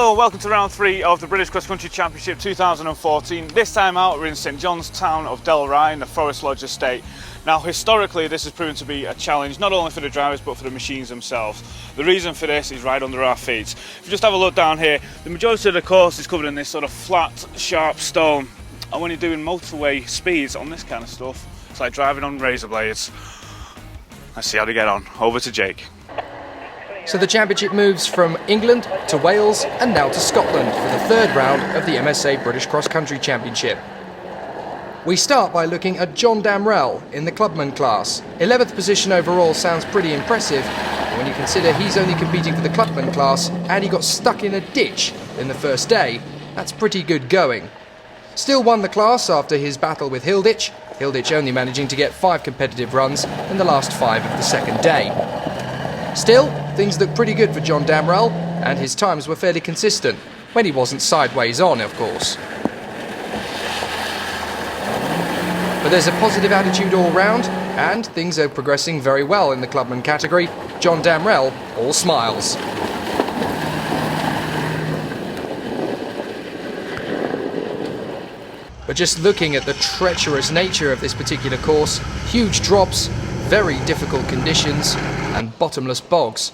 Hello and welcome to round 3 of the British Cross Country Championship 2014. This time out we're in St John's town of Delray in the Forrest Lodge estate. Now historically this has proven to be a challenge not only for the drivers but for the machines themselves. The reason for this is right under our feet. If you just have a look down here, the majority of the course is covered in this sort of flat, sharp stone. And when you're doing motorway speeds on this kind of stuff, it's like driving on razor blades. Let's see how they get on. Over to Jake. So the championship moves from England to Wales and now to Scotland for the third round of the MSA British Cross Country Championship. We start by looking at John Damrell in the Clubman class. 11th position overall sounds pretty impressive when you consider he's only competing for the Clubman class and he got stuck in a ditch in the first day. That's pretty good going. Still won the class after his battle with Hilditch only managing to get 5 competitive runs in the last 5 of the second day. Still, things look pretty good for John Damrell, and his times were fairly consistent, when he wasn't sideways on, of course. But there's a positive attitude all round, and things are progressing very well in the Clubman category. John Damrell, all smiles. But just looking at the treacherous nature of this particular course, huge drops, very difficult conditions, and bottomless bogs.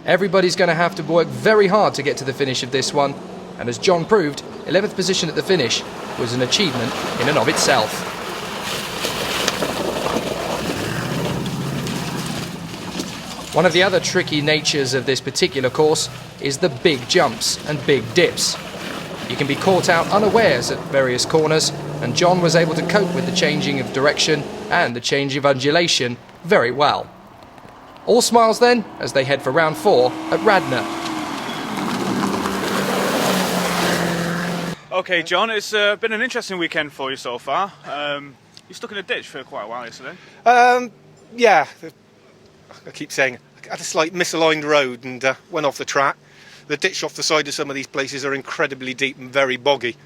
Everybody's going to have to work very hard to get to the finish of this one, and as John proved, 11th position at the finish was an achievement in and of itself. One of the other tricky natures of this particular course is the big jumps and big dips. You can be caught out unawares at various corners, and John was able to cope with the changing of direction and the change of undulation very well. All smiles then, as they head for round 4 at Radnor. Okay John, it's been an interesting weekend for you so far. You stuck in a ditch for quite a while yesterday. Yeah, I keep saying I had a slight misaligned road and went off the track. The ditch off the side of some of these places are incredibly deep and very boggy.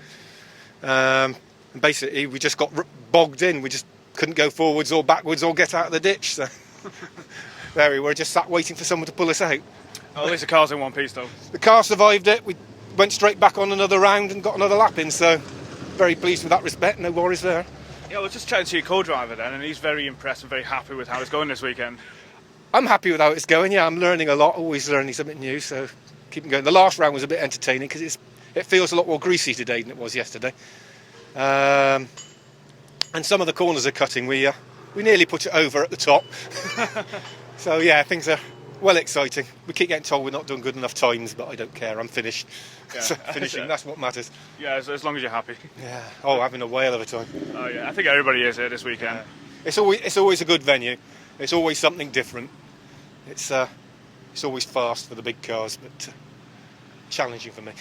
And basically we just got bogged in. We just couldn't go forwards or backwards or get out of the ditch. So there we were, just sat waiting for someone to pull us out. Oh, at least the car's in one piece though. The car survived it. We went straight back on another round and got another lap in, so very pleased with that respect, no worries there. Yeah, I was just chatting to your co-driver then, and he's very impressed and very happy with how it's going this weekend. I'm happy with how it's going, yeah, I'm learning a lot, always learning something new, so keep going. The last round was a bit entertaining because it feels a lot more greasy today than it was yesterday. And some of the corners are cutting, we nearly put it over at the top. So yeah, things are well exciting. We keep getting told we're not doing good enough times, but I don't care, I'm finished. Yeah. So finishing, that's what matters. Yeah, as long as you're happy. Yeah, oh, having a whale of a time. Oh yeah, I think everybody is here this weekend. Yeah. It's always a good venue, it's always something different. It's always fast for the big cars, but challenging for me.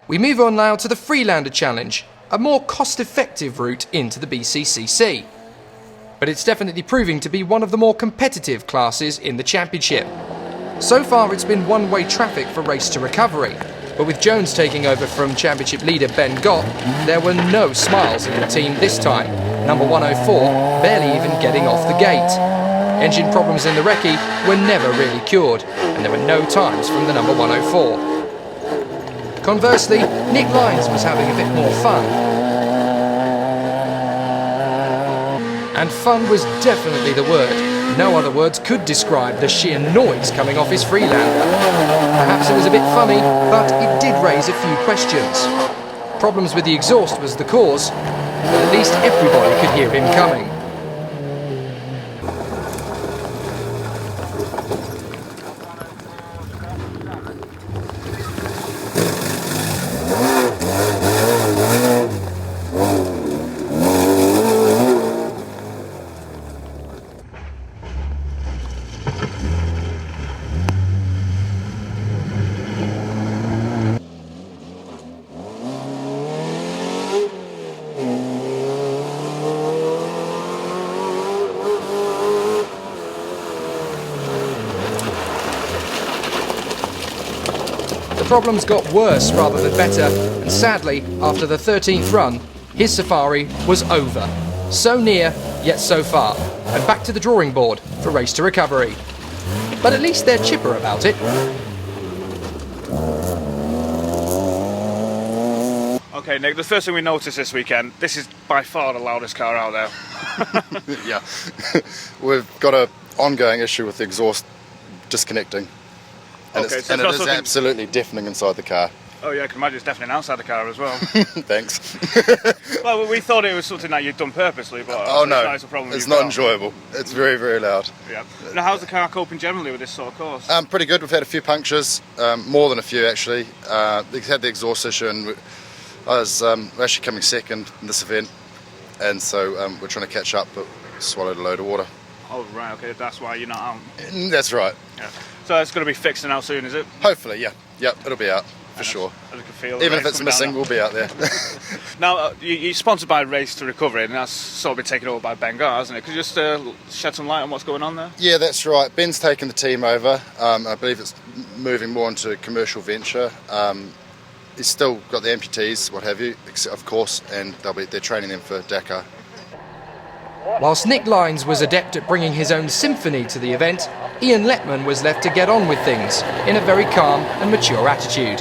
We move on now to the Freelander Challenge, a more cost-effective route into the BCCC. But it's definitely proving to be one of the more competitive classes in the championship. So far it's been one-way traffic for race to recovery, but with Jones taking over from championship leader Ben Gott, there were no smiles in the team this time. Number 104 barely even getting off the gate. Engine problems in the recce were never really cured, and there were no times from the number 104. Conversely, Nick Lyons was having a bit more fun. And fun was definitely the word. No other words could describe the sheer noise coming off his Freelander. Perhaps it was a bit funny, but it did raise a few questions. Problems with the exhaust was the cause, but at least everybody could hear him coming. The problems got worse rather than better, and sadly, after the 13th run, his safari was over. So near, yet so far, and back to the drawing board for race to recovery. But at least they're chipper about it. Okay, Nick, the first thing we noticed this weekend, this is by far the loudest car out there. Yeah. We've got an ongoing issue with the exhaust disconnecting. And, Okay, it so is absolutely deafening inside the car. Oh yeah, I can imagine it's definitely outside the car as well. Thanks. Well, we thought it was something that you'd done purposely, but Oh no, it's a problem it's you've not got. enjoyable. It's very, very loud. Yeah. Now, how's the car coping generally with this sort of course? Pretty good. We've had a few punctures, more than a few actually. We've had the exhaust issue, and I was actually coming second in this event, and so we're trying to catch up, but swallowed a load of water. Oh right, okay, that's why you're not out. That's right. Yeah. So it's going to be fixed now soon, is it? Hopefully, yeah. Yep, it'll be out for sure. I can feel Even if it's missing, we'll be out there. Now, you're sponsored by Race to Recovery, and that's sort of been taken over by Ben Gar, hasn't it? Could you just shed some light on what's going on there? Yeah, that's right. Ben's taken the team over. I believe it's moving more into a commercial venture. He's still got the amputees, what have you, of course, and they're training them for Dakar. Whilst Nick Lines was adept at bringing his own symphony to the event, Ian Leman was left to get on with things in a very calm and mature attitude.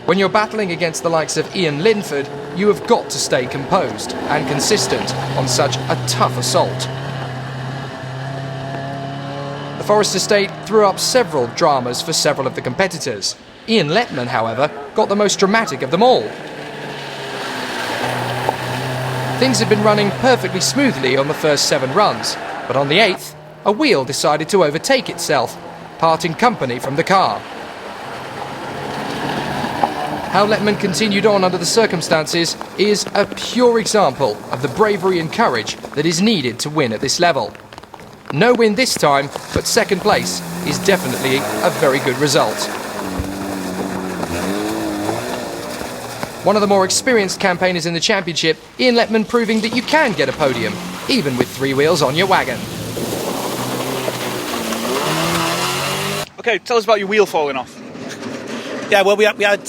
When you're battling against the likes of Ian Lynford, you have got to stay composed and consistent on such a tough assault. The Forrest estate threw up several dramas for several of the competitors. Ian Leman, however, got the most dramatic of them all. Things had been running perfectly smoothly on the first 7 runs, but on the 8th, a wheel decided to overtake itself, parting company from the car. How Leman continued on under the circumstances is a pure example of the bravery and courage that is needed to win at this level. No win this time, but second place is definitely a very good result. One of the more experienced campaigners in the championship, Ian Leman proving that you can get a podium, even with 3 wheels on your wagon. Okay, tell us about your wheel falling off. Yeah, well, we had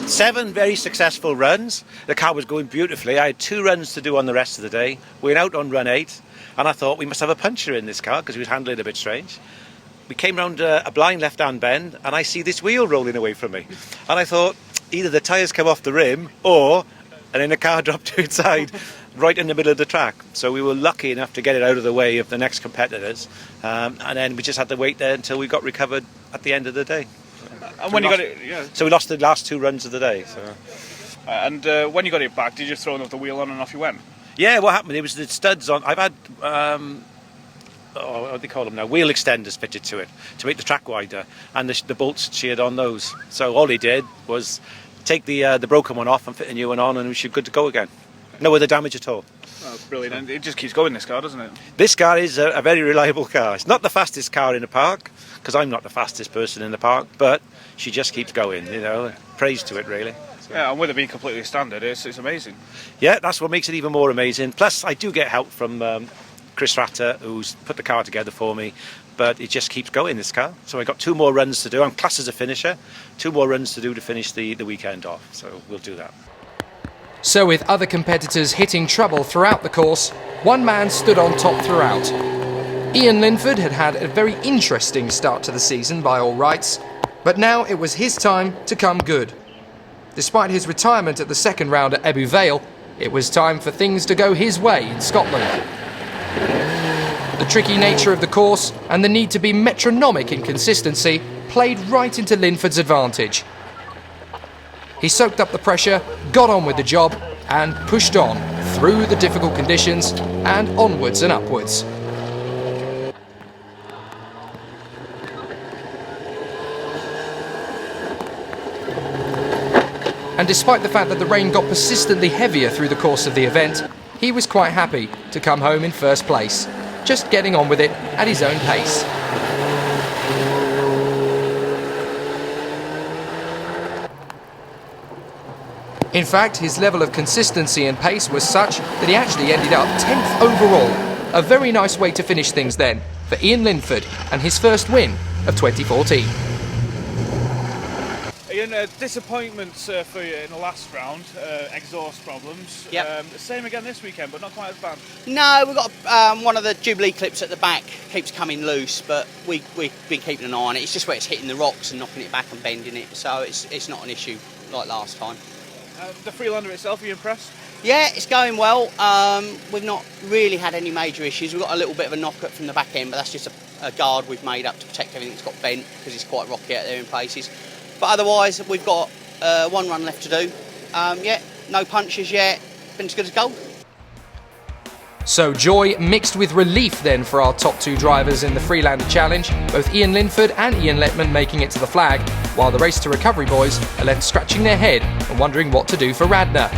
7 very successful runs. The car was going beautifully. I had 2 runs to do on the rest of the day. We went out on run 8, and I thought we must have a puncture in this car because we was handling it a bit strange. We came round a blind left-hand bend, and I see this wheel rolling away from me. And I thought, either the tyres come off the rim, and then the car dropped to its side right in the middle of the track. So we were lucky enough to get it out of the way of the next competitors. And then we just had to wait there until we got recovered at the end of the day. And when you got it, yeah. So we lost the last 2 runs of the day. So. And when you got it back, did you just throw another wheel on and off you went? Yeah, what happened? It was the studs on. I've had, what do they call them now? Wheel extenders fitted to it to make the track wider, and the bolts sheared on those. So all he did was take the broken one off and fit a new one on, and we should good to go again. No other damage at all. Oh, brilliant. And it just keeps going, this car, doesn't it? This car is a very reliable car. It's not the fastest car in the park, because I'm not the fastest person in the park, but she just keeps going, praise to it really. So. Yeah, and with it being completely standard, it's amazing. Yeah, that's what makes it even more amazing. Plus, I do get help from Chris Ratter, who's put the car together for me, but it just keeps going, this car. So I've got 2 more runs to do. I'm classed as a finisher. 2 more runs to do to finish the weekend off, so we'll do that. So with other competitors hitting trouble throughout the course, one man stood on top throughout. Ian Lynford had had a very interesting start to the season by all rights, but now it was his time to come good. Despite his retirement at the 2nd round at Ebbw Vale, it was time for things to go his way in Scotland. The tricky nature of the course and the need to be metronomic in consistency played right into Lynford's advantage. He soaked up the pressure, got on with the job, and pushed on through the difficult conditions and onwards and upwards. And despite the fact that the rain got persistently heavier through the course of the event, he was quite happy to come home in first place, just getting on with it at his own pace. In fact, his level of consistency and pace was such that he actually ended up 10th overall. A very nice way to finish things then for Ian Lynford and his first win of 2014. Ian, Ian, disappointments for you in the last round, exhaust problems. Yep. Same again this weekend, but not quite as bad. No, we've got one of the Jubilee clips at the back keeps coming loose, but we've been keeping an eye on it. It's just where it's hitting the rocks and knocking it back and bending it, so it's not an issue like last time. The Freelander itself, are you impressed? Yeah, it's going well. We've not really had any major issues. We've got a little bit of a knock-up from the back end, but that's just a guard we've made up to protect everything that's got bent because it's quite rocky out there in places. But otherwise, we've got one run left to do. Yeah, no punches yet. Been as good as gold. So joy mixed with relief then for our top two drivers in the Freelander Challenge, both Ian Lynford and Ian Leman making it to the flag, while the Race to Recovery boys are left scratching their head and wondering what to do for Radnor.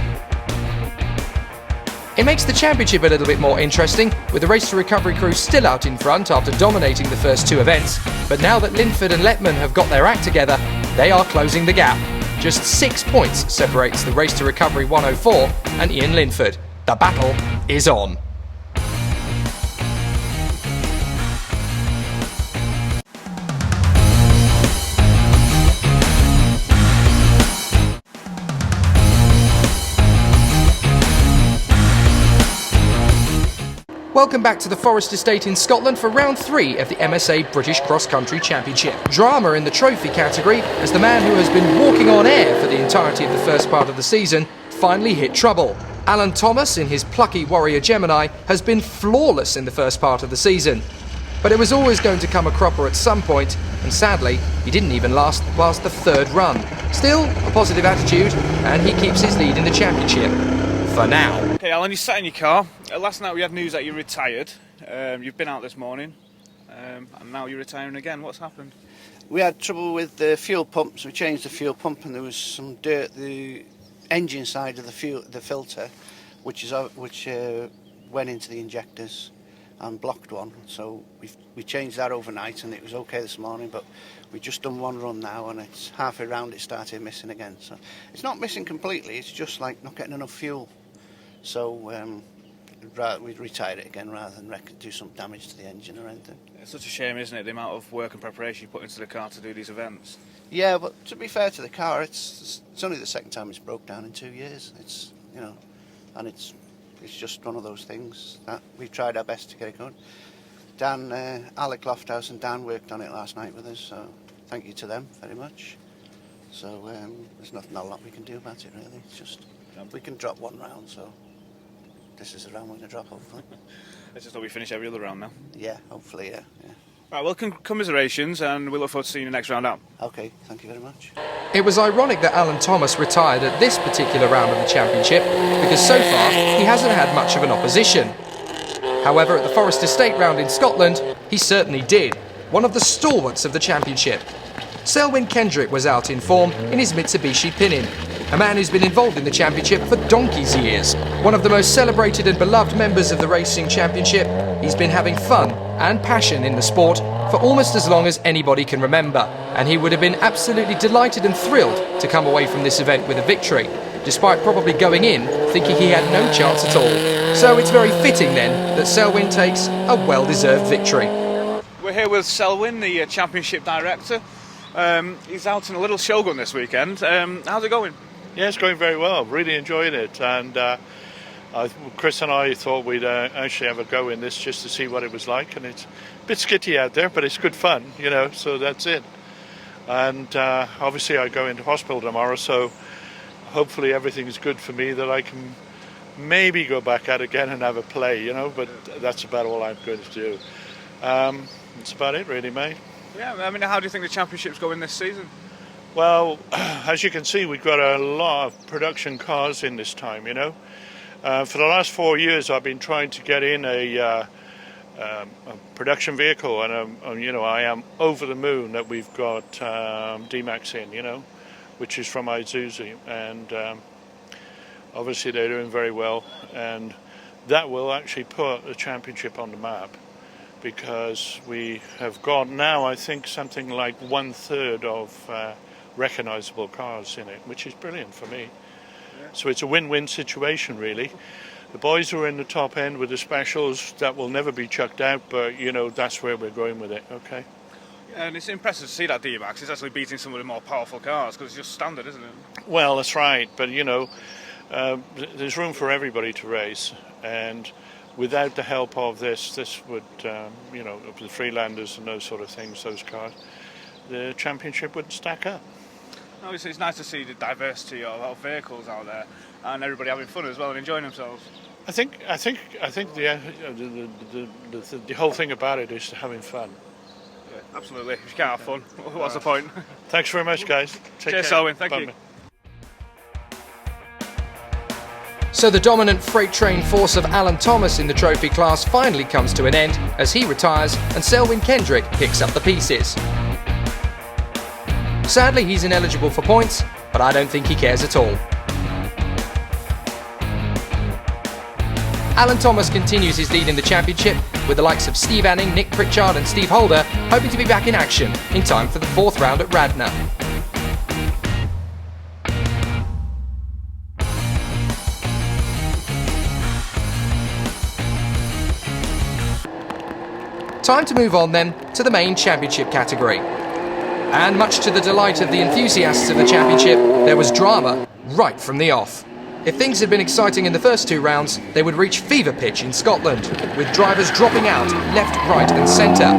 It makes the championship a little bit more interesting, with the Race to Recovery crew still out in front after dominating the first two events, but now that Lynford and Leman have got their act together, they are closing the gap. Just 6 points separates the Race to Recovery 104 and Ian Lynford. The battle is on. Welcome back to the Forrest estate in Scotland for round 3 of the MSA British Cross Country Championship. Drama in the trophy category as the man who has been walking on air for the entirety of the first part of the season finally hit trouble. Alan Thomas, in his plucky Warrior Gemini, has been flawless in the first part of the season. But it was always going to come a cropper at some point, and sadly, he didn't even last past the third run. Still, a positive attitude, and he keeps his lead in the championship. For now. Okay, Alan, you sat in your car. Last night we had news that you retired. You've been out this morning, and now you're retiring again. What's happened? We had trouble with the fuel pumps. We changed the fuel pump, and there was some dirt the engine side of the filter, which went into the injectors and blocked one. So we changed that overnight, and it was okay this morning. But we've just done one run now, and it's halfway round it started missing again. So it's not missing completely. It's just like not getting enough fuel. So we retired it again rather than do some damage to the engine or anything. It's such a shame, isn't it, the amount of work and preparation you put into the car to do these events? Yeah, but to be fair to the car, it's only the second time it's broke down in 2 years. It's and it's just one of those things that we've tried our best to get it going. Dan, Alec Lofthouse and Dan worked on it last night with us, so thank you to them very much. So there's not a lot we can do about it really. It's just we can drop one round, so this is the round we're going to drop, hopefully. Let's just hope we finish every other round now. Yeah, hopefully, yeah. Right, well, commiserations, and we look forward to seeing you next round out. Okay, thank you very much. It was ironic that Alan Thomas retired at this particular round of the championship, because so far he hasn't had much of an opposition. However, at the Forrest Estate round in Scotland, he certainly did, one of the stalwarts of the championship. Selwyn Kendrick was out in form in his Mitsubishi Pinin, a man who's been involved in the championship for donkey's years. One of the most celebrated and beloved members of the racing championship, he's been having fun and passion in the sport for almost as long as anybody can remember, and he would have been absolutely delighted and thrilled to come away from this event with a victory, despite probably going in thinking he had no chance at all. So it's very fitting then that Selwyn takes a well-deserved victory. We're here with Selwyn, the championship director. He's out in a little showgun this weekend. How's it going? Yeah, it's going very well. Really enjoying it, and Chris and I thought we'd actually have a go in this just to see what it was like. And it's a bit skitty out there, but it's good fun, So that's it. And obviously, I go into hospital tomorrow, so hopefully everything's good for me that I can maybe go back out again and have a play, But that's about all I'm going to do. That's about it, really, mate. Yeah, I mean, how do you think the championship's going this season? Well, as you can see, we've got a lot of production cars in this time, For the last 4 years, I've been trying to get in a production vehicle, and, I am over the moon that we've got D-Max in, which is from Isuzu, and obviously they're doing very well, and that will actually put the championship on the map, because we have got now, I think, something like 1/3 of recognisable cars in it, which is brilliant for me. Yeah. So it's a win-win situation, really. The boys are in the top end with the specials that will never be chucked out, but that's where we're going with it. Okay. And it's impressive to see that D-Max is actually beating some of the more powerful cars, because it's just standard, isn't it? Well, that's right, but you know, there's room for everybody to race, and without the help of this would, you know, of the Freelanders and those sort of things, those cars, the championship wouldn't stack up. Obviously, it's nice to see the diversity of vehicles out there, and everybody having fun as well and enjoying themselves. I think the whole thing about it is having fun. Yeah, absolutely. If you can't have fun, what's the point? Thanks very much, guys. Take Cheers, care. Selwyn. Thank Bye. you. So the dominant freight train force of Alan Thomas in the trophy class finally comes to an end as he retires and Selwyn Kendrick picks up the pieces. Sadly, he's ineligible for points, but I don't think he cares at all. Alan Thomas continues his lead in the championship, with the likes of Steve Anning, Nick Pritchard and Steve Holder hoping to be back in action in time for the 4th round at Radnor. Time to move on then to the main championship category. And much to the delight of the enthusiasts of the championship, there was drama right from the off. If things had been exciting in the first 2 rounds, they would reach fever pitch in Scotland, with drivers dropping out left, right and centre.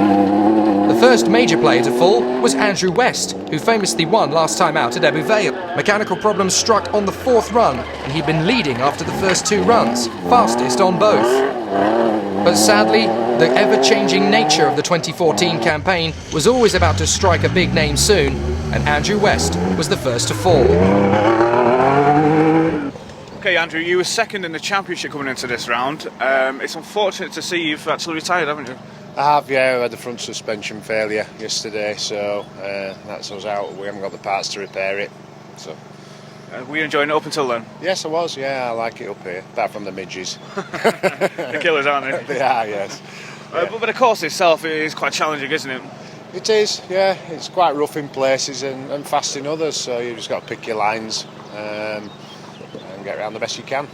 The first major player to fall was Andrew West, who famously won last time out at Ebbw Vale. Mechanical problems struck on the 4th run, and he'd been leading after the first 2 runs, fastest on both. But sadly, the ever-changing nature of the 2014 campaign was always about to strike a big name soon, and Andrew West was the first to fall. Okay, Andrew, you were second in the championship coming into this round. It's unfortunate to see you've actually retired, haven't you? I have, yeah. I had the front suspension failure yesterday, so that's us out. We haven't got the parts to repair it. So. Were you enjoying it up until then? Yes, I was, yeah. I like it up here, apart from the midges. The killers, aren't they? They are, yes. Yeah. But the course itself is quite challenging, isn't it? It is, yeah. It's quite rough in places and fast in others, so you've just got to pick your lines and get around the best you can.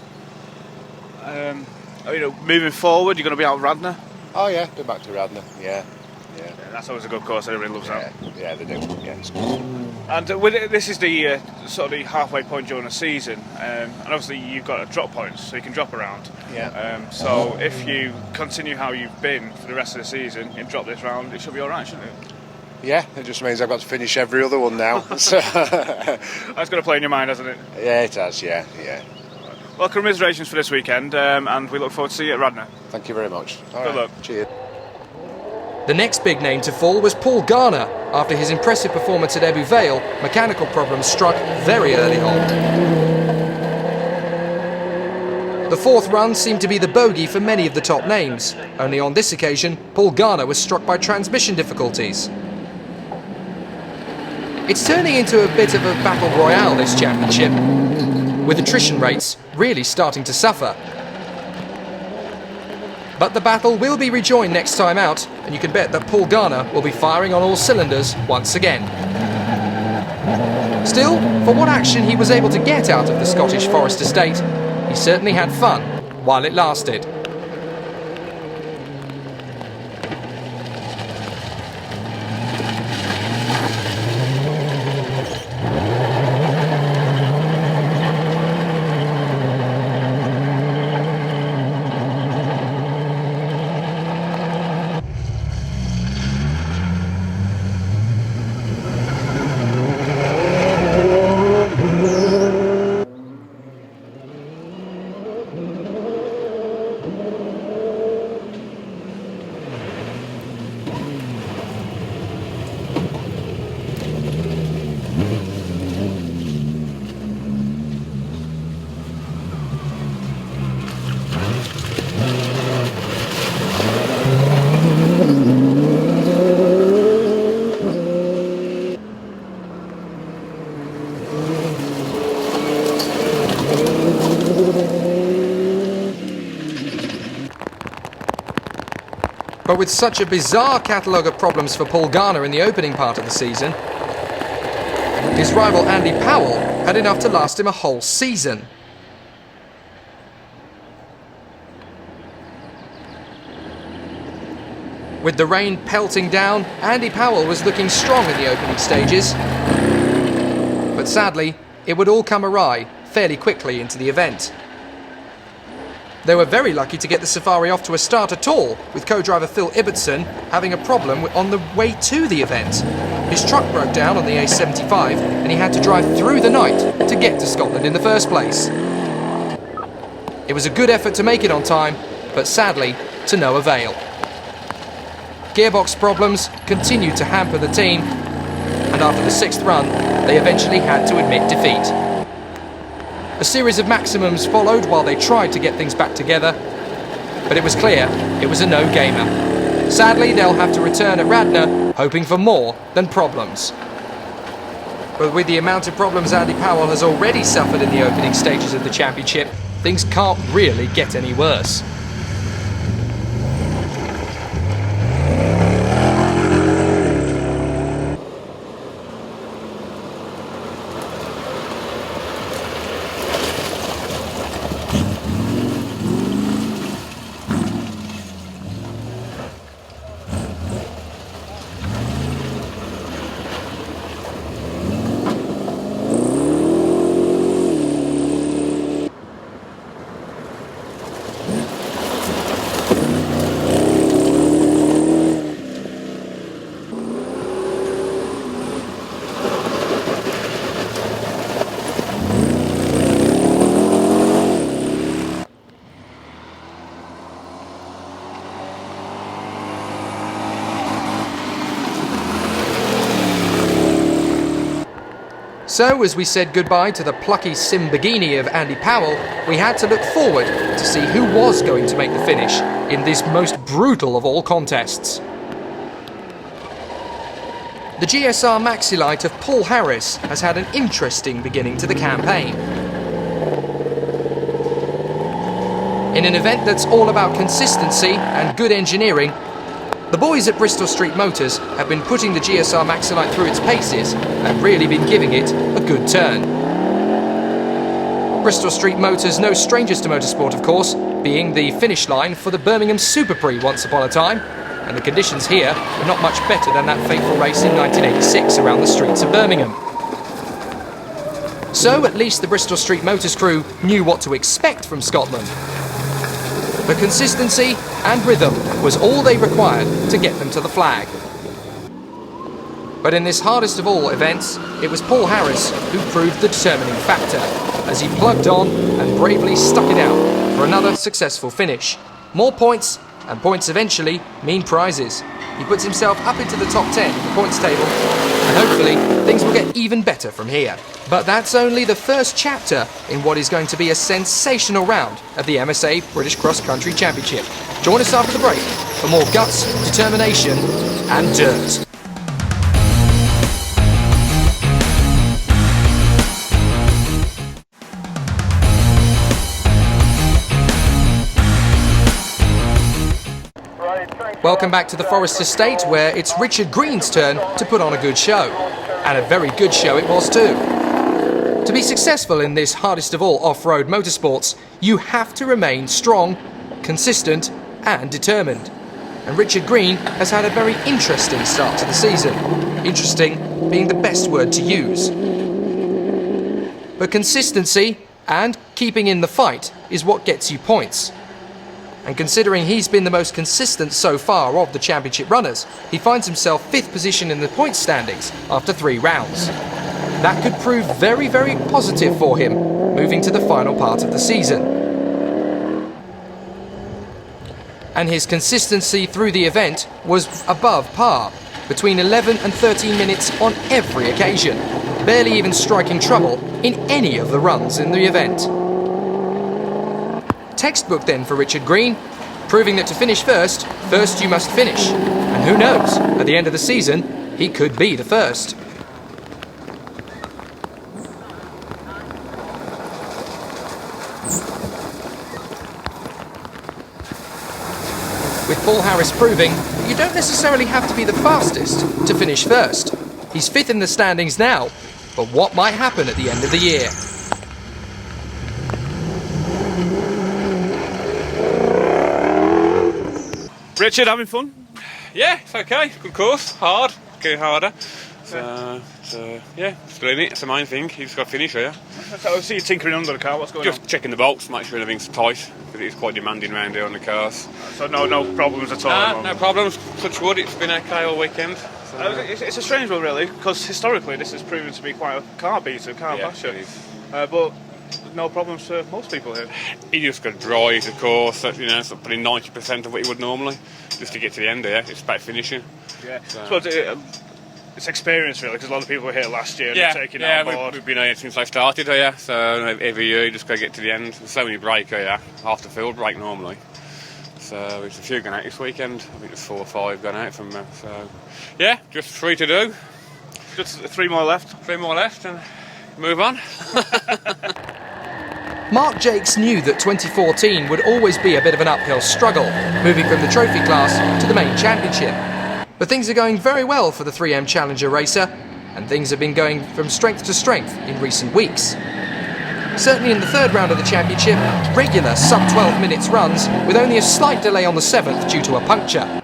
You know, moving forward, you're going to be out Radnor? Oh yeah, be back to Radnor, yeah. That's always a good course, everybody loves that. Yeah, they do, yeah. It's good. And this is the sort of the halfway point during the season, and obviously you've got a drop points, so you can drop around. Yeah. So if you continue how you've been for the rest of the season and drop this round, it should be all right, shouldn't it? Yeah, it just means I've got to finish every other one now. So. That's got to play in your mind, hasn't it? Yeah, it has, yeah. Well, commiserations for this weekend, and we look forward to seeing you at Radnor. Thank you very much. Good luck. Cheers. The next big name to fall was Paul Garner. After his impressive performance at Ebbw Vale, mechanical problems struck very early on. The 4th run seemed to be the bogey for many of the top names. Only on this occasion, Paul Garner was struck by transmission difficulties. It's turning into a bit of a battle royale, this championship, with attrition rates really starting to suffer. But the battle will be rejoined next time out, and you can bet that Paul Garner will be firing on all cylinders once again. Still, for what action he was able to get out of the Scottish Forrest estate, he certainly had fun while it lasted. But with such a bizarre catalogue of problems for Paul Garner in the opening part of the season, his rival Andy Powell had enough to last him a whole season. With the rain pelting down, Andy Powell was looking strong in the opening stages. But sadly, it would all come awry fairly quickly into the event. They were very lucky to get the Safari off to a start at all, with co-driver Phil Ibbotson having a problem on the way to the event. His truck broke down on the A75 and he had to drive through the night to get to Scotland in the first place. It was a good effort to make it on time, but sadly, to no avail. Gearbox problems continued to hamper the team, and after the 6th run, they eventually had to admit defeat. A series of maximums followed while they tried to get things back together, but it was clear it was a no-gamer. Sadly, they'll have to return at Radnor, hoping for more than problems. But with the amount of problems Andy Powell has already suffered in the opening stages of the championship, things can't really get any worse. So, as we said goodbye to the plucky Simbagini of Andy Powell, we had to look forward to see who was going to make the finish in this most brutal of all contests. The GSR Maxilite of Paul Harris has had an interesting beginning to the campaign. In an event that's all about consistency and good engineering, the boys at Bristol Street Motors have been putting the GSR Maxilite through its paces and really been giving it a good turn. Bristol Street Motors no strangers to motorsport, of course, being the finish line for the Birmingham Super Prix once upon a time, and the conditions here are not much better than that fateful race in 1986 around the streets of Birmingham. So at least the Bristol Street Motors crew knew what to expect from Scotland. The consistency and rhythm was all they required to get them to the flag. But in this hardest of all events, it was Paul Harris who proved the determining factor, as he plugged on and bravely stuck it out for another successful finish. More points, and points eventually mean prizes. He puts himself up into the top 10 in the points table, and hopefully things will get even better from here. But that's only the first chapter in what is going to be a sensational round of the MSA British Cross Country Championship. Join us after the break for more guts, determination and dirt. Welcome back to the Forrest estate, where it's Richard Green's turn to put on a good show. And a very good show it was too. To be successful in this hardest of all off-road motorsports, you have to remain strong, consistent and determined. And Richard Green has had a very interesting start to the season. Interesting being the best word to use. But consistency and keeping in the fight is what gets you points. And considering he's been the most consistent so far of the championship runners, he finds himself 5th position in the points standings after 3 rounds. That could prove very, very positive for him, moving to the final part of the season. And his consistency through the event was above par, between 11 and 13 minutes on every occasion, barely even striking trouble in any of the runs in the event. Textbook then for Richard Green, proving that to finish first you must finish. And who knows, at the end of the season, he could be the first. With Paul Harris proving that you don't necessarily have to be the fastest to finish first. He's 5th in the standings now, but what might happen at the end of the year? Richard, having fun? Yeah, it's okay. Good course. Hard. Getting harder. So yeah, still in it. It's the main thing. You just got to finish here. So I see you tinkering under the car. What's going on? Just checking the bolts, make sure everything's tight, because it is quite demanding around here on the cars. So no problems at all? No problems. Touch wood, it's been okay all weekend. So. It's a strange one, really, because historically this has proven to be quite a car beater, car basher. It is. But no problems for most people here. You just got to drive, of course, so, you know, so putting 90% of what you would normally, just to get to the end here. It's about finishing. Yeah. So. It's experience, really, because a lot of people were here last year and they're taking it on board. We've been here since I started here, so every year you just got to get to the end. There's so many break here, half the field break normally. So it's a few going out this weekend. I think there's 4 or 5 going out from there. So yeah, just 3 to do. Just 3 more left. 3 more left and move on. Mark Jakes knew that 2014 would always be a bit of an uphill struggle, moving from the trophy class to the main championship. But things are going very well for the 3M Challenger racer, and things have been going from strength to strength in recent weeks. Certainly in the 3rd round of the championship, regular sub-12 minutes runs, with only a slight delay on the 7th due to a puncture.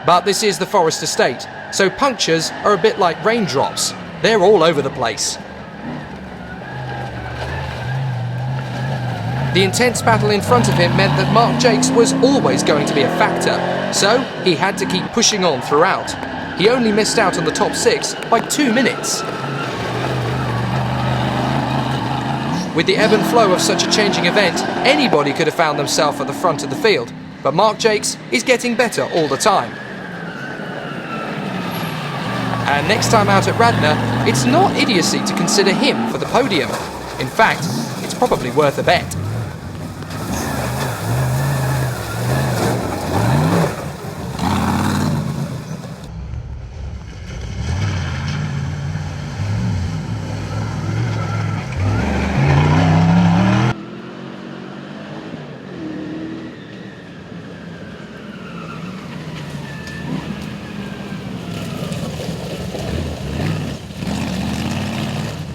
But this is the Forrest estate, so punctures are a bit like raindrops. They're all over the place. The intense battle in front of him meant that Mark Jakes was always going to be a factor, so he had to keep pushing on throughout. He only missed out on the top 6 by 2 minutes. With the ebb and flow of such a changing event, anybody could have found themselves at the front of the field, but Mark Jakes is getting better all the time. And next time out at Radnor, it's not idiocy to consider him for the podium. In fact, it's probably worth a bet.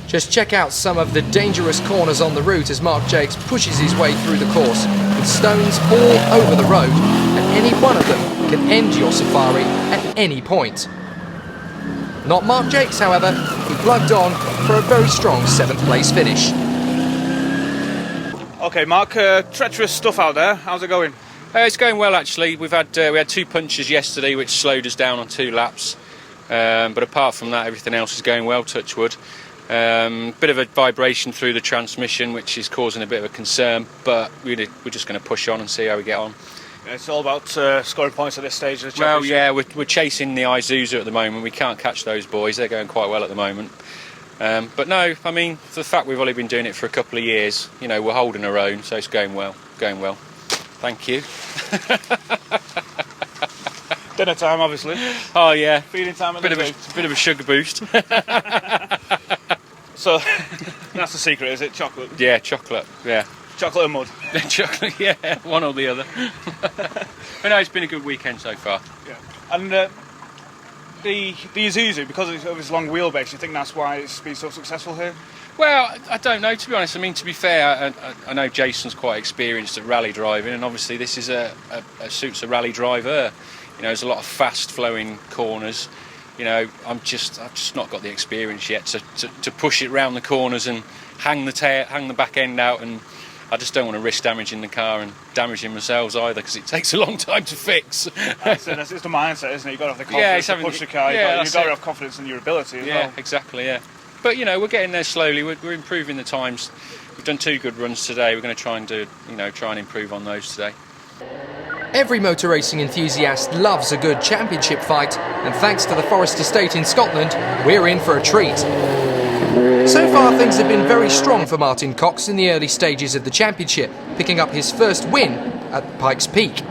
Just check out some of the dangerous corners on the route as Mark Jakes pushes his way through the course, with stones all over the road, and any one of them can end your safari at any point. Not Mark Jakes, however, who plugged on for a very strong 7th place finish. Okay, Mark, treacherous stuff out there. How's it going? It's going well, actually. We had 2 punches yesterday, which slowed us down on 2 laps. But apart from that, everything else is going well, touch wood. Bit of a vibration through the transmission, which is causing a bit of a concern, but we're just going to push on and see how we get on. Yeah, it's all about scoring points at this stage of the championship. Well, yeah, we're chasing the Isuzu at the moment. We can't catch those boys. They're going quite well at the moment. But no, I mean, for the fact we've only been doing it for a couple of years, you know, we're holding our own, so it's going well. Thank you. Dinner time, obviously. Oh yeah. Feeding time. Bit of a sugar boost. So that's the secret, is it? Chocolate. Yeah, chocolate. Yeah. Chocolate and mud. Chocolate. Yeah, one or the other. But no, it's been a good weekend so far. Yeah. And the Isuzu, because of its long wheelbase, you think that's why it's been so successful here? Well, I don't know, to be honest. I mean, to be fair, I know Jason's quite experienced at rally driving, and obviously this is suits a rally driver. You know, there's a lot of fast-flowing corners. You know, I've just not got the experience yet to push it round the corners and hang the back end out, and I just don't want to risk damaging the car and damaging myself either, because it takes a long time to fix. It's the mindset, isn't it? You've got to have the confidence to push the car. You've got to have confidence in your ability as well. Yeah, exactly, yeah. But, you know, we're getting there slowly. We're improving the times. We've done 2 good runs today. We're going to try and improve on those today. Every motor racing enthusiast loves a good championship fight, and thanks to the Forrest estate in Scotland, we're in for a treat. So far, things have been very strong for Martin Cox in the early stages of the championship, picking up his first win at Pikes Peak.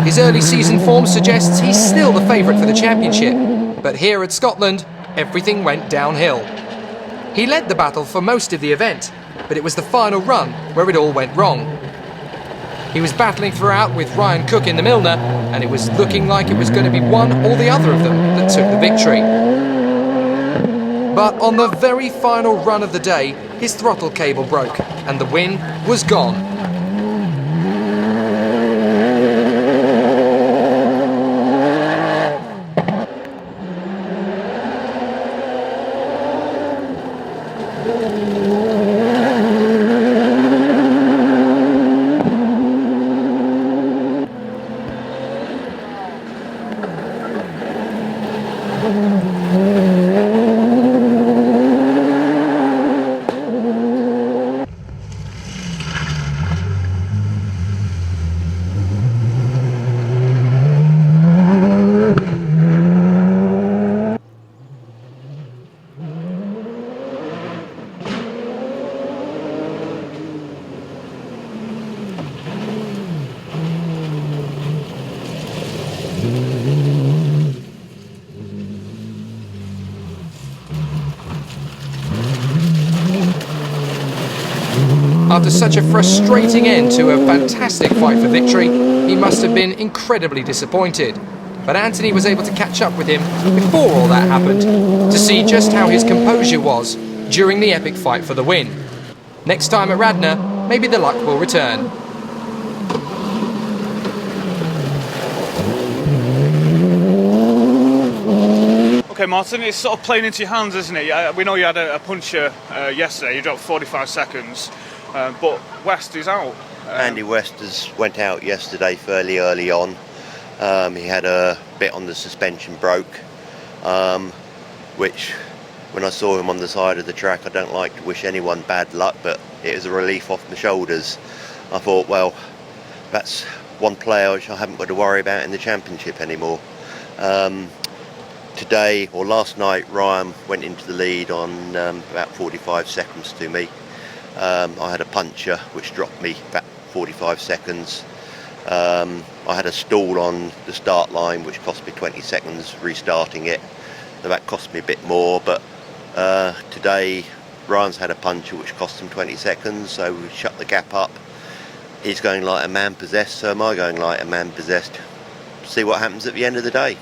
His early season form suggests he's still the favourite for the championship, but here at Scotland, everything went downhill. He led the battle for most of the event, but it was the final run where it all went wrong. He was battling throughout with Ryan Cook in the Milner, and it was looking like it was going to be one or the other of them that took the victory. But on the very final run of the day, his throttle cable broke, and the win was gone. After such a frustrating end to a fantastic fight for victory, he must have been incredibly disappointed. But Anthony was able to catch up with him before all that happened, to see just how his composure was during the epic fight for the win. Next time at Radnor, maybe the luck will return. Okay, Martin, it's sort of playing into your hands, isn't it? We know you had a puncher yesterday, you dropped 45 seconds, but West is out. Andy West went out yesterday fairly early on. He had a bit on the suspension broke, which when I saw him on the side of the track, I don't like to wish anyone bad luck, but it was a relief off my shoulders. I thought, well, that's one player which I haven't got to worry about in the championship anymore. Today, or last night, Ryan went into the lead on about 45 seconds to me. I had a puncher which dropped me about 45 seconds. I had a stall on the start line which cost me 20 seconds restarting it. So that cost me a bit more, but today Ryan's had a puncher which cost him 20 seconds, so we shut the gap up. He's going like a man possessed, so am I going like a man possessed. See what happens at the end of the day.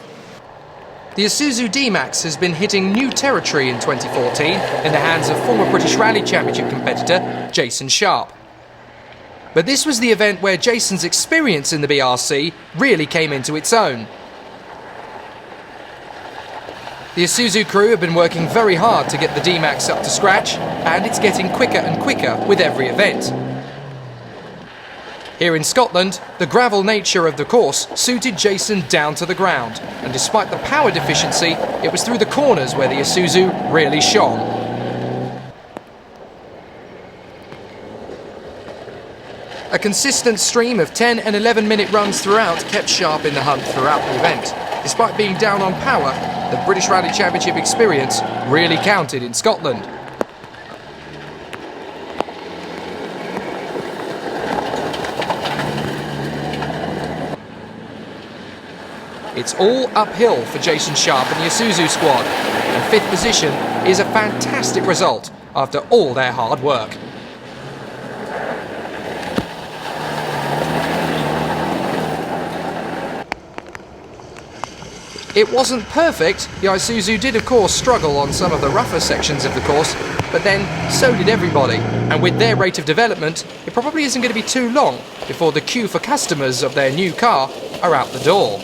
The Isuzu D-Max has been hitting new territory in 2014 in the hands of former British Rally Championship competitor Jason Sharp. But this was the event where Jason's experience in the BRC really came into its own. The Isuzu crew have been working very hard to get the D-Max up to scratch, and it's getting quicker and quicker with every event. Here in Scotland, the gravel nature of the course suited Jason down to the ground, and despite the power deficiency, it was through the corners where the Isuzu really shone. A consistent stream of 10 and 11-minute runs throughout kept Sharp in the hunt throughout the event. Despite being down on power, the British Rally Championship experience really counted in Scotland. It's all uphill for Jason Sharp and the Isuzu squad, and 5th position is a fantastic result after all their hard work. It wasn't perfect. The Isuzu did of course struggle on some of the rougher sections of the course, but then so did everybody, and with their rate of development, it probably isn't going to be too long before the queue for customers of their new car are out the door.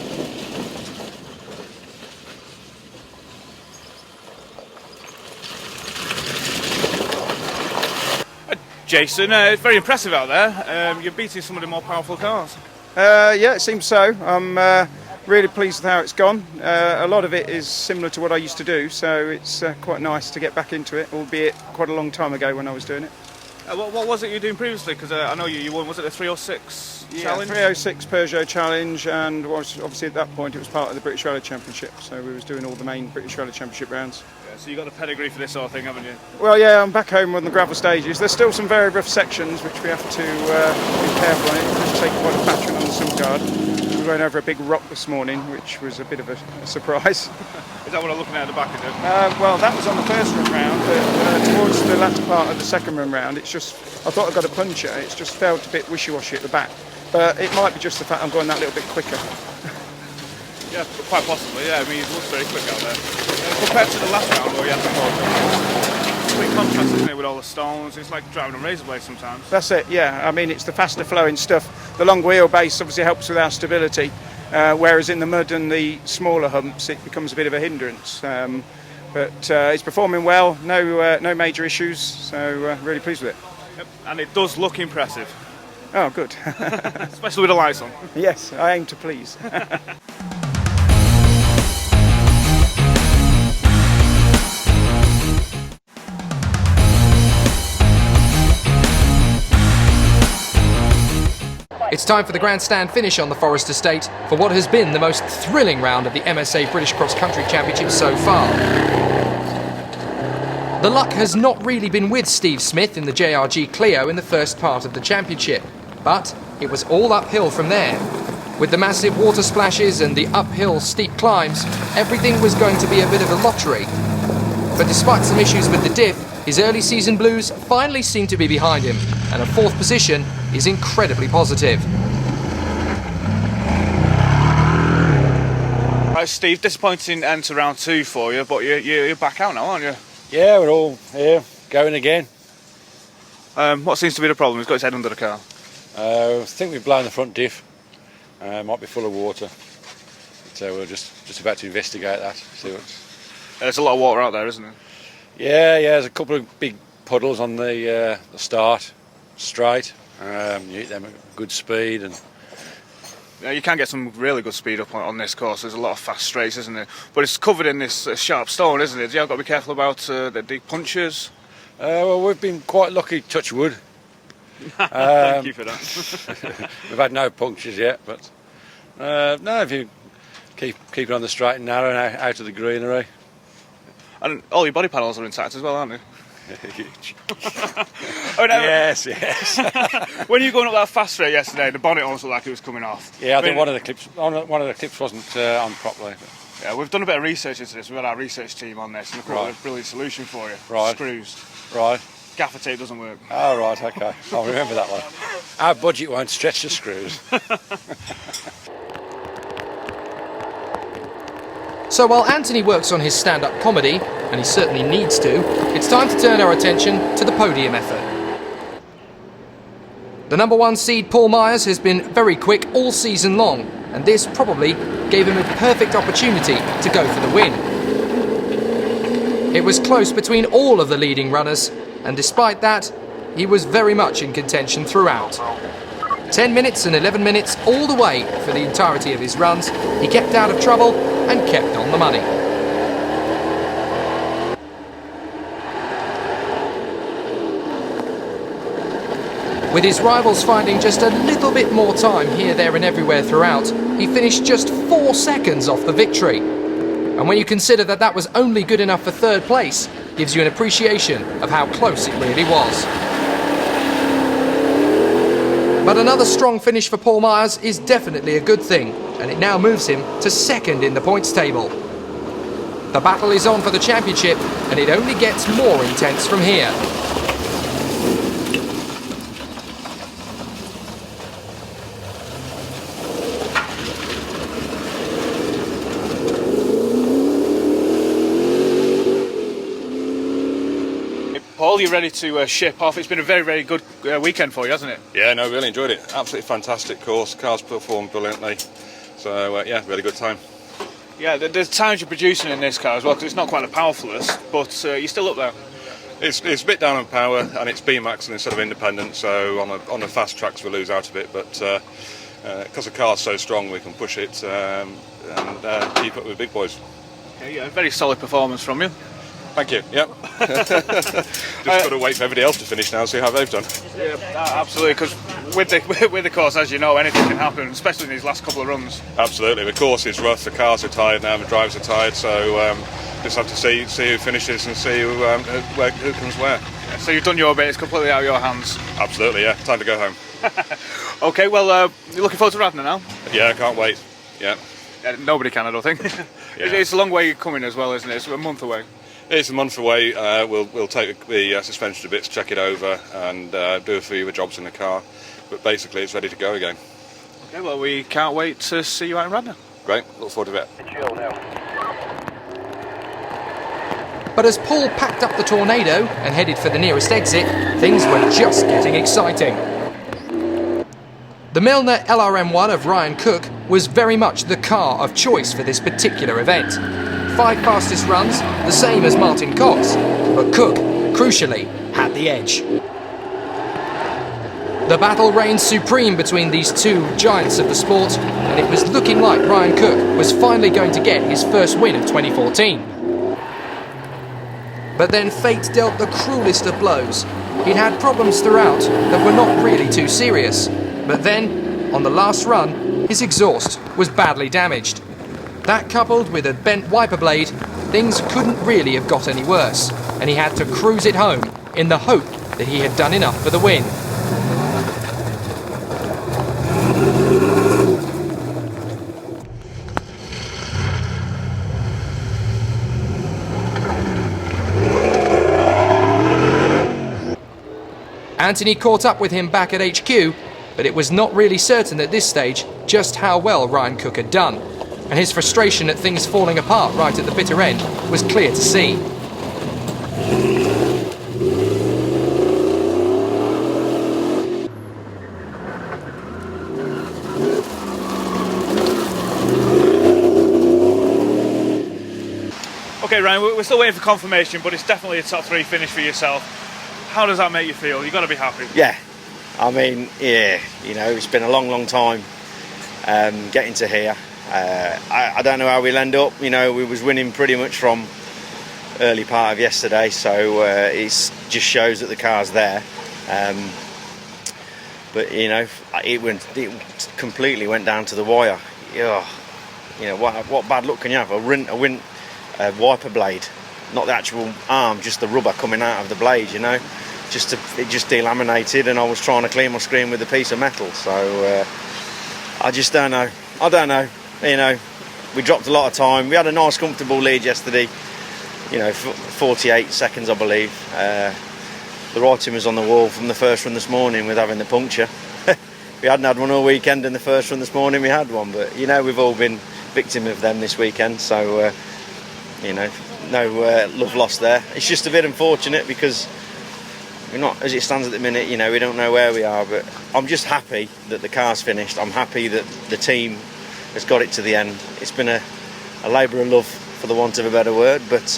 Jason, it's very impressive out there. You're beating some of the more powerful cars. Yeah, it seems so. I'm really pleased with how it's gone. A lot of it is similar to what I used to do, so it's quite nice to get back into it, albeit quite a long time ago when I was doing it. What was it you were doing previously? Because I know you won, was it the 306 challenge? 306 Peugeot Challenge, and obviously at that point it was part of the British Rally Championship, so we was doing all the main British Rally Championship rounds. Yeah, so you got the pedigree for this sort of thing, haven't you? Well, yeah, I'm back home on the gravel stages. There's still some very rough sections which we have to be careful on. It does take quite a battering on the Sumgard. We went over a big rock this morning, which was a bit of a surprise. Is that what I'm looking at the back of it? Well, that was on the first run round, but towards the latter part of the second run round, it's just, I thought I got a puncher, it's just felt a bit wishy-washy at the back. But it might be just the fact I'm going that little bit quicker. Yeah, quite possibly, yeah. I mean, it looks very quick out there. Compared to the last round where we had the complete contrast, isn't it, with all the stones? It's like driving a razor blade sometimes. That's it, yeah. I mean, it's the faster flowing stuff. The long wheelbase obviously helps with our stability, whereas in the mud and the smaller humps, it becomes a bit of a hindrance. but he's performing well. No major issues. So really pleased with it. Yep. And it does look impressive. Oh, good. Especially with the lights on. Yes, I aim to please. It's time for the grandstand finish on the Forrest estate for what has been the most thrilling round of the MSA British Cross Country Championship so far. The luck has not really been with Steve Smith in the JRG Clio in the first part of the championship, but it was all uphill from there. With the massive water splashes and the uphill steep climbs, everything was going to be a bit of a lottery. But despite some issues with the diff, his early season blues finally seem to be behind him, and a 4th position is incredibly positive. Right, Steve, disappointing end to round 2 for you, but you're back out now, aren't you? Yeah, we're all here, going again. What seems to be the problem? He's got his head under the car. I think we've blown the front diff. Might be full of water. So we're just about to investigate that. See what's... There's a lot of water out there, isn't there? Yeah, there's a couple of big puddles on the start straight. You hit them at good speed, and Yeah, you can get some really good speed up on this course. There's a lot of fast straights, isn't there? But it's covered in this sharp stone, isn't it? You've got to be careful about the deep punches. Well, we've been quite lucky, touch wood. Thank you for that. We've had no punctures yet, but no, if you keep it on the straight and narrow and out of the greenery. And all your body panels are intact as well, aren't they? Oh, no. Yes. When you were going up that fast straight yesterday, the bonnet almost looked like it was coming off. Yeah, I think one of the clips wasn't on properly. But... Yeah, we've done a bit of research into this. We've had our research team on this, and we've got a brilliant solution for you. Right. Screws. Right. Gaffer tape doesn't work. Oh, right, okay. I'll remember that one. Our budget won't stretch to screws. So while Anthony works on his stand-up comedy, and he certainly needs to, it's time to turn our attention to the podium effort. The number 1 seed Paul Myers has been very quick all season long, and this probably gave him a perfect opportunity to go for the win. It was close between all of the leading runners, and despite that, he was very much in contention throughout. 10 minutes and 11 minutes all the way for the entirety of his runs, he kept out of trouble and kept on the money. With his rivals finding just a little bit more time here, there and everywhere throughout, he finished just 4 seconds off the victory. And when you consider that that was only good enough for 3rd place, gives you an appreciation of how close it really was. But another strong finish for Paul Myers is definitely a good thing, and it now moves him to 2nd in the points table. The battle is on for the championship, and it only gets more intense from here. Paul, you're ready to ship off. It's been a very, very good weekend for you, hasn't it? Yeah, no, really enjoyed it. Absolutely fantastic course. Cars performed brilliantly. So, yeah, really good time. Yeah, the times you're producing in this car as well, because it's not quite the powerfulest, but you're still up there. It's a bit down on power, and it's B-Max instead of independent, so on the fast tracks we lose out a bit, but because the car's so strong we can push it and keep up with the big boys. Okay, yeah, very solid performance from you. Thank you, yep. Just got to wait for everybody else to finish now and see how they've done. Yeah, absolutely, because with the course, as you know, anything can happen, especially in these last couple of runs. Absolutely, the course is rough, the cars are tired now, the drivers are tired, so just have to see who finishes and see who comes where. Yeah, so you've done your bit, it's completely out of your hands. Absolutely, yeah, time to go home. Okay, well, you're looking forward to Radnor now? Yeah, I can't wait, yeah. Nobody can, I don't think. Yeah. It's a long way coming as well, isn't it? It's a month away. It's a month away. We'll take the suspension to bits, check it over, and do a few jobs in the car. But basically, it's ready to go again. Okay, well, we can't wait to see you out in Radnor. Great, look forward to it. But as Paul packed up the Tornado and headed for the nearest exit, things were just getting exciting. The Milner LRM1 of Ryan Cook was very much the car of choice for this particular event. 5 fastest runs, the same as Martin Cox, but Cook, crucially, had the edge. The battle reigned supreme between these two giants of the sport, and it was looking like Ryan Cook was finally going to get his first win of 2014. But then fate dealt the cruelest of blows. He'd had problems throughout that were not really too serious, but then, on the last run, his exhaust was badly damaged. That coupled with a bent wiper blade, things couldn't really have got any worse, and he had to cruise it home in the hope that he had done enough for the win. Anthony caught up with him back at HQ, but it was not really certain at this stage just how well Ryan Cook had done, and his frustration at things falling apart right at the bitter end was clear to see. Okay, Ryan, we're still waiting for confirmation, but it's definitely a top 3 finish for yourself. How does that make you feel? You've got to be happy. Yeah, I mean, yeah, you know, it's been a long time getting to here. I don't know how we'll end up. You know, we was winning pretty much from early part of yesterday, so it just shows that the car's there. But you know, it completely went down to the wire. Yeah, you know, what bad luck can you have? A wiper blade. Not the actual arm, just the rubber coming out of the blade, you know. It just delaminated, and I was trying to clean my screen with a piece of metal. So I just don't know. I don't know. You know, we dropped a lot of time. We had a nice, comfortable lead yesterday. You know, 48 seconds, I believe. The writing was on the wall from the first run this morning with having the puncture. We hadn't had one all weekend, and the first run this morning we had one. But you know, we've all been victim of them this weekend. So you know. No love lost there. It's just a bit unfortunate because we're not, as it stands at the minute, you know, we don't know where we are, but I'm just happy that the car's finished. I'm happy that the team has got it to the end. It's been a labour of love, for the want of a better word, but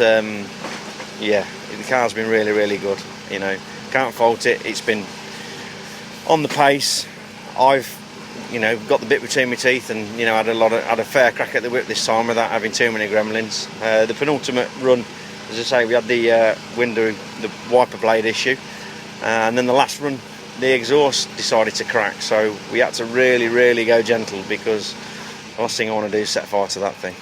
yeah, the car's been really good, you know. Can't fault it. It's been on the pace. I've, you know, got the bit between my teeth and, you know, had a fair crack at the whip this time without having too many gremlins. The penultimate run, as I say, we had the the wiper blade issue, and then the last run the exhaust decided to crack, so we had to really go gentle, because the last thing I want to do is set fire to that thing.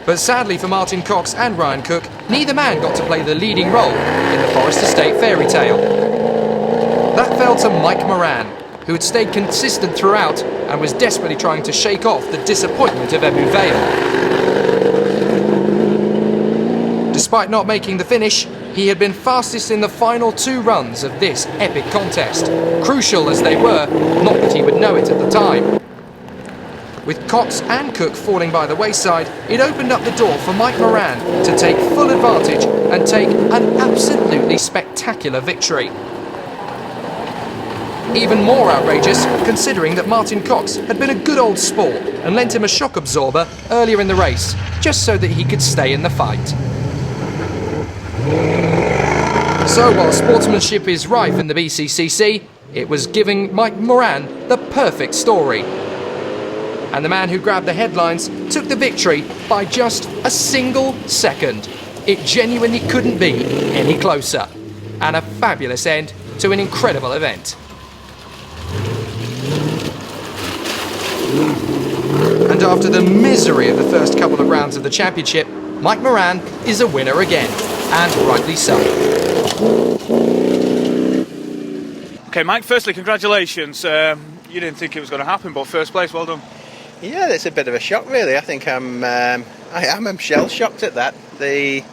But sadly for Martin Cox and Ryan Cook, neither man got to play the leading role in the Forrest Estate fairy tale. That fell to Mike Moran, who had stayed consistent throughout and was desperately trying to shake off the disappointment of Ebu Vale. Despite not making the finish, he had been fastest in the final 2 runs of this epic contest, crucial as they were, not that he would know it at the time. With Cox and Cook falling by the wayside, it opened up the door for Mike Moran to take full advantage and take an absolutely spectacular victory. Even more outrageous, considering that Martin Cox had been a good old sport and lent him a shock absorber earlier in the race, just so that he could stay in the fight. So while sportsmanship is rife in the BCCC, it was giving Mike Moran the perfect story. And the man who grabbed the headlines took the victory by just a single second. It genuinely couldn't be any closer. And a fabulous end to an incredible event. And after the misery of the first couple of rounds of the championship, Mike Moran is a winner again, and rightly so. Okay, Mike, firstly, congratulations. You didn't think it was going to happen, but first place, well done. Yeah, it's a bit of a shock, really. I think I am shell shocked at that. It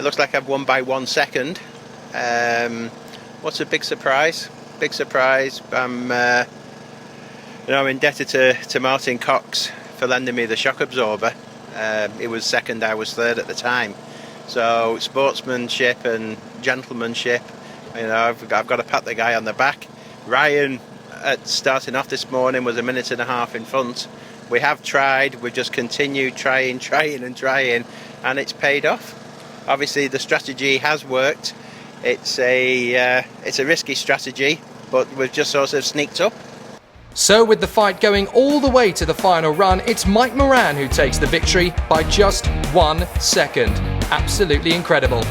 looks like I've won by 1 second. What's a big surprise? Big surprise. I'm indebted to Martin Cox for lending me the shock absorber. It was second, I was third at the time. So sportsmanship and gentlemanship. You know, I've got to pat the guy on the back. Ryan at starting off this morning was a minute and a half in front. We have tried, we've just continued trying, and it's paid off. Obviously the strategy has worked. It's a risky strategy, but we've just sort of sneaked up. So with the fight going all the way to the final run, it's Mike Moran who takes the victory by just 1 second. Absolutely incredible.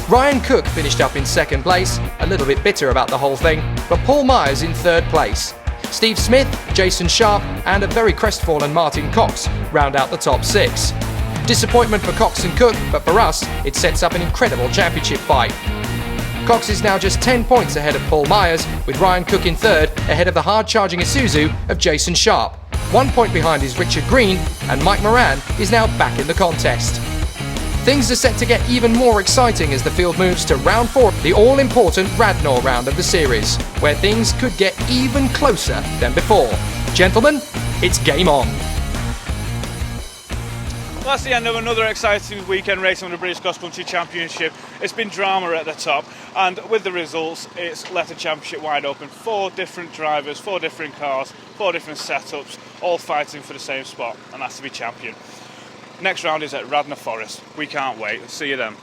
Ryan Cook finished up in second place, a little bit bitter about the whole thing, but Paul Myers in third place. Steve Smith, Jason Sharp and a very crestfallen Martin Cox round out the top 6. Disappointment for Cox and Cook, but for us it sets up an incredible championship fight. Cox is now just 10 points ahead of Paul Myers, with Ryan Cook in third, ahead of the hard-charging Isuzu of Jason Sharp. 1 point behind is Richard Green, and Mike Moran is now back in the contest. Things are set to get even more exciting as the field moves to round 4, the all-important Radnor round of the series, where things could get even closer than before. Gentlemen, it's game on. Well, that's the end of another exciting weekend racing on the British Cross Country Championship. It's been drama at the top, and with the results, it's left the championship wide open. 4 different drivers, 4 different cars, 4 different setups, all fighting for the same spot, and that's to be champion. Next round is at Radnor Forrest. We can't wait. See you then.